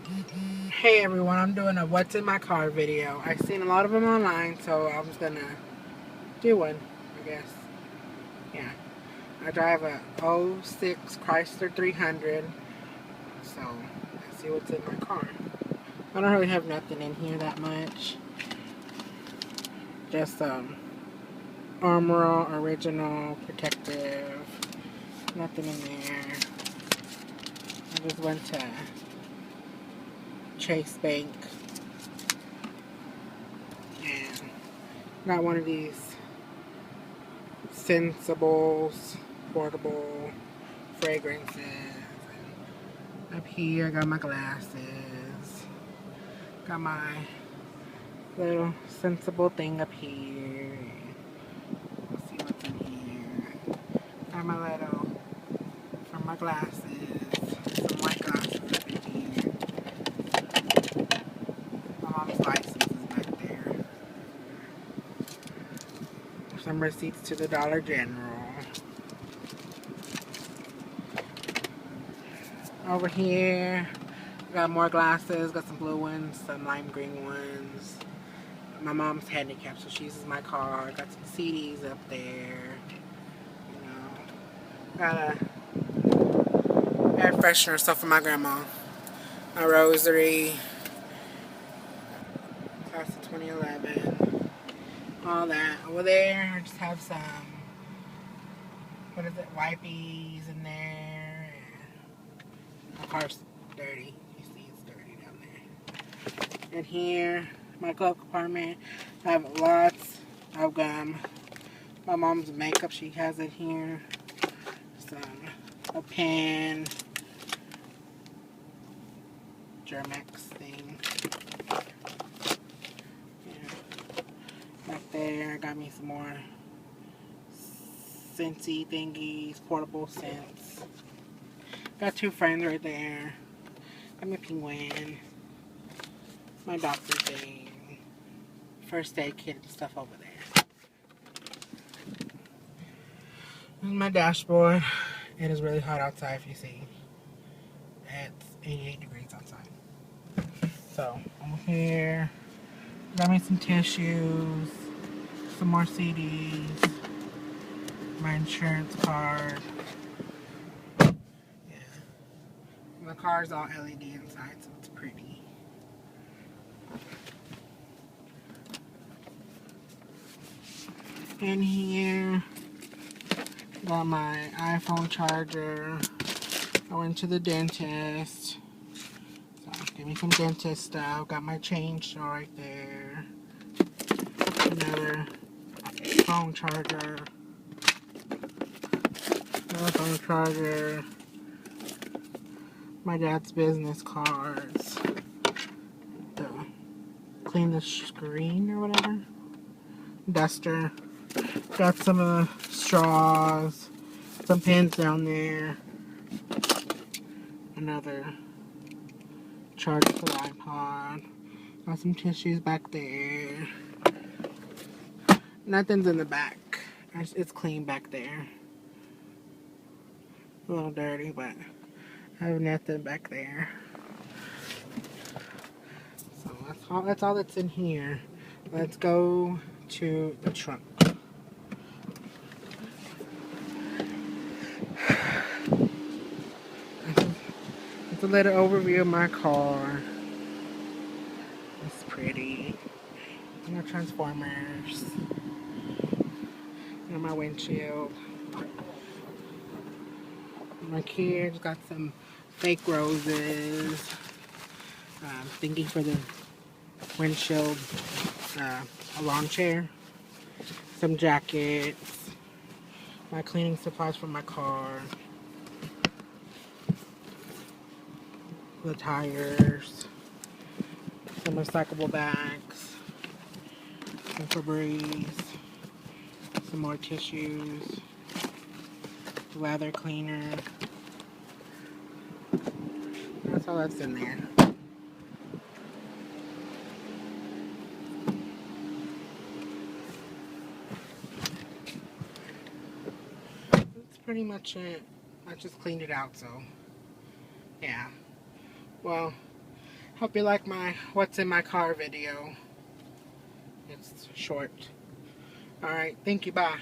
Hey everyone, I'm doing a what's in my car video. I've seen a lot of them online, so I was gonna do one, I guess. Yeah. I drive a '06 Chrysler 300, so let's see what's in my car. I don't really have nothing in here that much. Just Armor All original protective. Nothing in there. I just went to Chase Bank and got one of these Sensibles portable fragrances. And up here, I got my glasses. Got my little Sensible thing up here. Let's see what's in here. Got my little, for my glasses. Some white glasses up in here. My mom's license is back there. Some receipts to the Dollar General. Over here, got more glasses, got some blue ones, some lime green ones. My mom's handicapped, so she uses my car. Got some CDs up there. You know, got a air freshener stuff for my grandma. A rosary, class of 2011. All that. Over there, I just have some, what is it, wipies in there. My car's dirty. You see it's dirty down there. And here, my glove compartment, I have lots of gum. My mom's makeup, she has it here. A pen, Germex thing. Yeah. Back there, I got me some more Scentsy thingies, portable scents. Got two friends right there. Got my penguin, my doctor thing, first aid kit and stuff over there. This is my dashboard. It is really hot outside, if you see. It's 88 degrees outside. So, over here, got me some tissues, some more CDs, my insurance card. Yeah. The car's all LED inside, so it's pretty. In here, got my iPhone charger. I went to the dentist. So, give me some dentist stuff. Got my chainsaw right there. Another phone charger. Another phone charger. My dad's business cards. To clean the screen or whatever. Duster. Got some straws. Some pins down there. Another charger for the iPod. Got some tissues back there. Nothing's in the back. It's clean back there. A little dirty, but I have nothing back there. So that's all that's in here. Let's go to the trunk. It's a little overview of my car. It's pretty. My Transformers. And my windshield. My kids got some fake roses. Thinking for the windshield. A lawn chair. Some jackets. My cleaning supplies for my car. The tires. Some recyclable bags. Some Febreze. Some more tissues. Leather cleaner. That's all that's in there. That's pretty much it. I just cleaned it out, so yeah. Well, Hope you like my what's in my car video. It's short. Alright, thank you, bye.